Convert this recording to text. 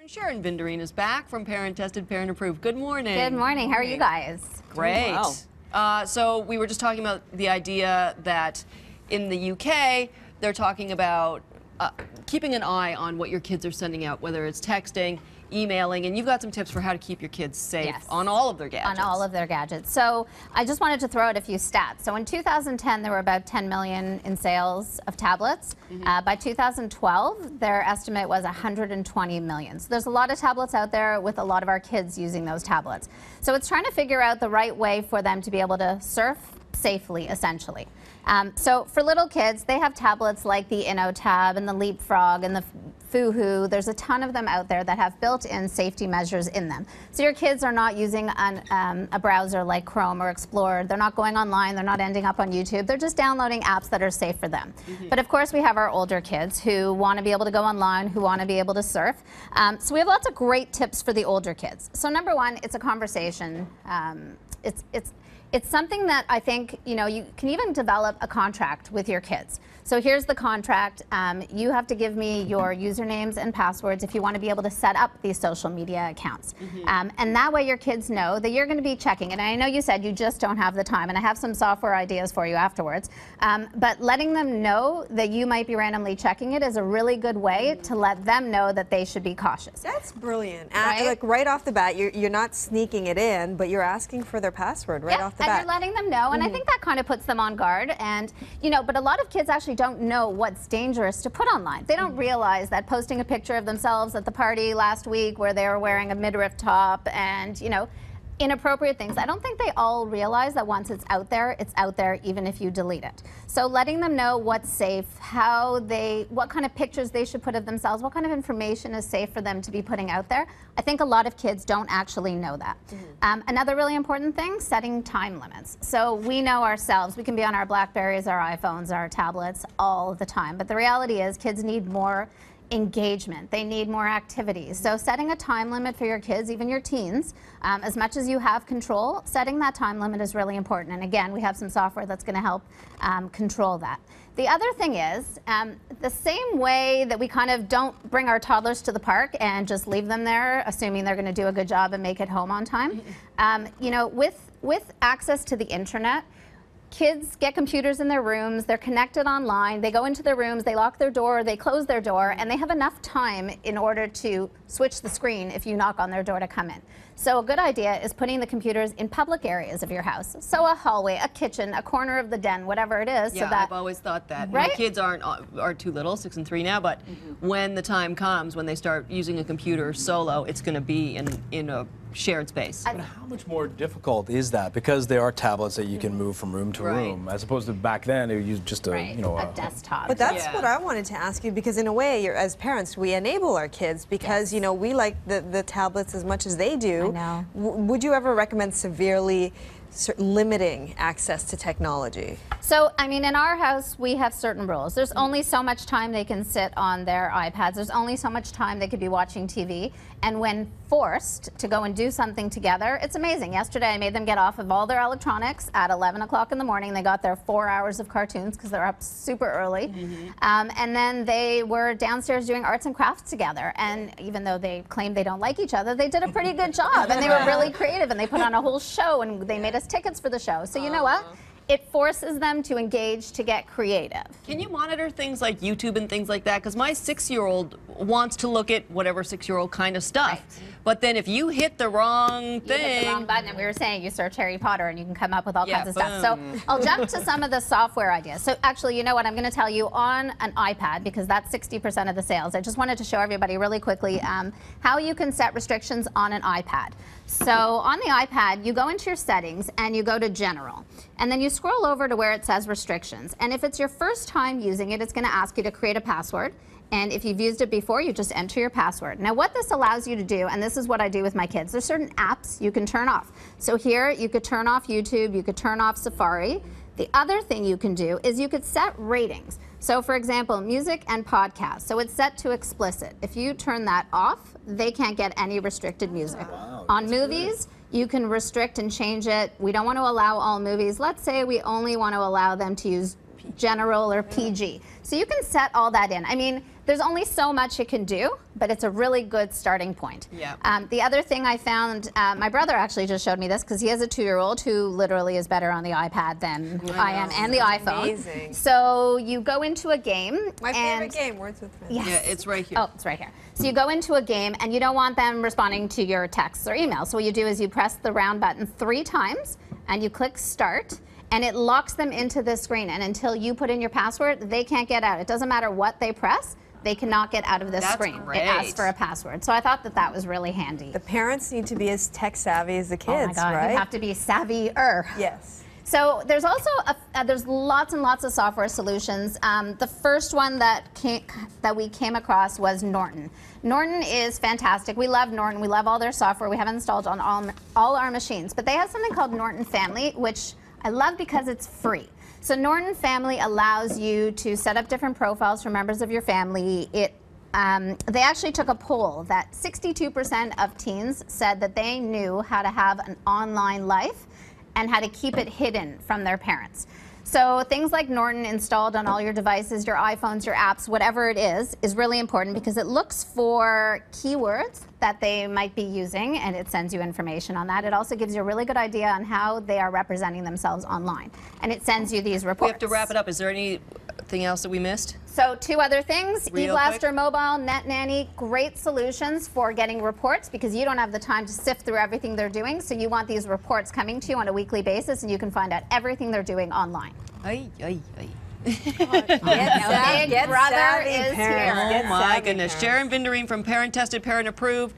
Sharon Vinderine is back from Parent Tested, Parent Approved. Good morning. Good morning. How are you guys? Great. Wow. So we were just talking about the idea that in the UK, they're talking about keeping an eye on what your kids are sending out, whether it's texting, emailing, and you've got some tips for how to keep your kids safe on all of their gadgets. On all of their gadgets. So I just wanted to throw out a few stats. So in 2010, there were about 10 million in sales of tablets. By 2012, their estimate was 120 million. So there's a lot of tablets out there with a lot of our kids using those tablets. So it's trying to figure out the right way for them to be able to surf safely, essentially. So for little kids, they have tablets like the InnoTab and the Leapfrog and the Foohoo. There's a ton of them out there that have built-in safety measures in them. So your kids are not using a browser like Chrome or Explorer. They're not going online. They're not ending up on YouTube. They're just downloading apps that are safe for them. But of course, we have our older kids who want to be able to go online, who want to be able to surf. So we have lots of great tips for the older kids. So number one, it's a conversation. It's something that I think, you know, you can even develop a contract with your kids. So here's the contract. You have to give me your usernames and passwords if you want to be able to set up these social media accounts. And that way your kids know that you're going to be checking it. And I know you said you just don't have the time, and I have some software ideas for you afterwards. But letting them know that you might be randomly checking it is a really good way to let them know that they should be cautious. That's brilliant. Right? Like right off the bat, you're not sneaking it in, but you're asking for their password right off the bat. And you're letting them know, and I think that kind of puts them on guard. And you know, but a lot of kids actually don't know what's dangerous to put online. They don't realize that posting a picture of themselves at the party last week where they were wearing a midriff top and, you know, inappropriate things. I don't think they all realize that once it's out there even if you delete it. So letting them know what's safe, what kind of pictures they should put of themselves, what kind of information is safe for them to be putting out there. I think a lot of kids don't actually know that. Another really important thing, setting time limits. So we know ourselves, we can be on our Blackberries, our iPhones, our tablets all the time. But the reality is kids need more engagement. They need more activities. So setting a time limit for your kids, even your teens, as much as you have control, setting that time limit is really important. And again, we have some software that's going to help control that. The other thing is, the same way that we kind of don't bring our toddlers to the park and just leave them there, assuming they're going to do a good job and make it home on time, you know, with access to the internet, kids get computers in their rooms, they're connected online, they go into their rooms, they lock their door, they close their door, and they have enough time in order to switch the screen if you knock on their door to come in. So a good idea is putting the computers in public areas of your house. So a hallway, a kitchen, a corner of the den, whatever it is. Yeah, so that, I've always thought that. Right? My kids are too little, 6 and 3 now, but when the time comes, when they start using a computer solo, it's going to be in a shared space. But how much more difficult is that? Because there are tablets that you can move from room to room, as opposed to back then, it was just a, you know, a desktop. But that's what I wanted to ask you, because in a way, as parents, we enable our kids because, you know, we like the tablets as much as they do. I know. Would you ever recommend severely limiting access to technology? So, I mean, in our house, we have certain rules. There's only so much time they can sit on their iPads. There's only so much time they could be watching TV. And when forced to go and do something together, it's amazing. Yesterday, I made them get off of all their electronics at 11 o'clock in the morning. They got their 4 hours of cartoons because they're up super early. And then they were downstairs doing arts and crafts together. And even though they claimed they don't like each other, they did a pretty good job. And they were really creative. And they put on a whole show, and they made us tickets for the show. So you know what? It forces them to engage, to get creative. Can you monitor things like YouTube and things like that? Because my 6-year-old wants to look at whatever 6-year-old kind of stuff. But then if you hit the wrong thing... You hit the wrong button, and we were saying you search Harry Potter and you can come up with all kinds of stuff. So I'll jump to some of the software ideas. So actually, you know what, I'm going to tell you on an iPad, because that's 60% of the sales. I just wanted to show everybody really quickly how you can set restrictions on an iPad. So on the iPad, you go into your settings and you go to General. And then you scroll over to where it says Restrictions. And if it's your first time using it, it's going to ask you to create a password. And if you've used it before, you just enter your password. Now what this allows you to do, and this is what I do with my kids, there's certain apps you can turn off. So here you could turn off YouTube, you could turn off Safari. The other thing you can do is you could set ratings. So for example, music and podcasts. So it's set to explicit. If you turn that off, they can't get any restricted music. On movies, you can restrict and change it. We don't want to allow all movies. Let's say we only want to allow them to use general or PG. So you can set all that in. I mean, there's only so much it can do, but it's a really good starting point. Yeah. The other thing I found, my brother actually just showed me this because he has a 2-year-old who literally is better on the iPad than I am and the iPhone. Amazing. So you go into a game. My and favorite game, Words with Friends. Yes. Yeah, it's right here. Oh, it's right here. So you go into a game and you don't want them responding to your texts or emails. So what you do is you press the round button 3 times and you click start, and it locks them into this screen. And until you put in your password, they can't get out. It doesn't matter what they press. They cannot get out of this That's screen. great. It asks for a password. So I thought that that was really handy. The parents need to be as tech savvy as the kids, Oh my God, right? you have to be savvier. Yes. So there's also there's lots and lots of software solutions. The first one that we came across was Norton. Norton is fantastic. We love Norton. We love all their software. We have it installed on all our machines. But they have something called Norton Family, which I love because it's free. So Norton Family allows you to set up different profiles for members of your family. They actually took a poll that 62% of teens said that they knew how to have an online life and how to keep it hidden from their parents. So things like Norton installed on all your devices, your iPhones, your apps, whatever it is really important because it looks for keywords that they might be using and it sends you information on that. It also gives you a really good idea on how they are representing themselves online. And it sends you these reports. We have to wrap it up. Is there anything else that we missed? So 2 other things, Real eBlaster quick. Mobile, Net Nanny, great solutions for getting reports because you don't have the time to sift through everything they're doing. So you want these reports coming to you on a weekly basis and you can find out everything they're doing online. Ay, ay, ay. Big Brother is here. Oh my goodness. Sharon Vinderine from Parent Tested, Parent Approved.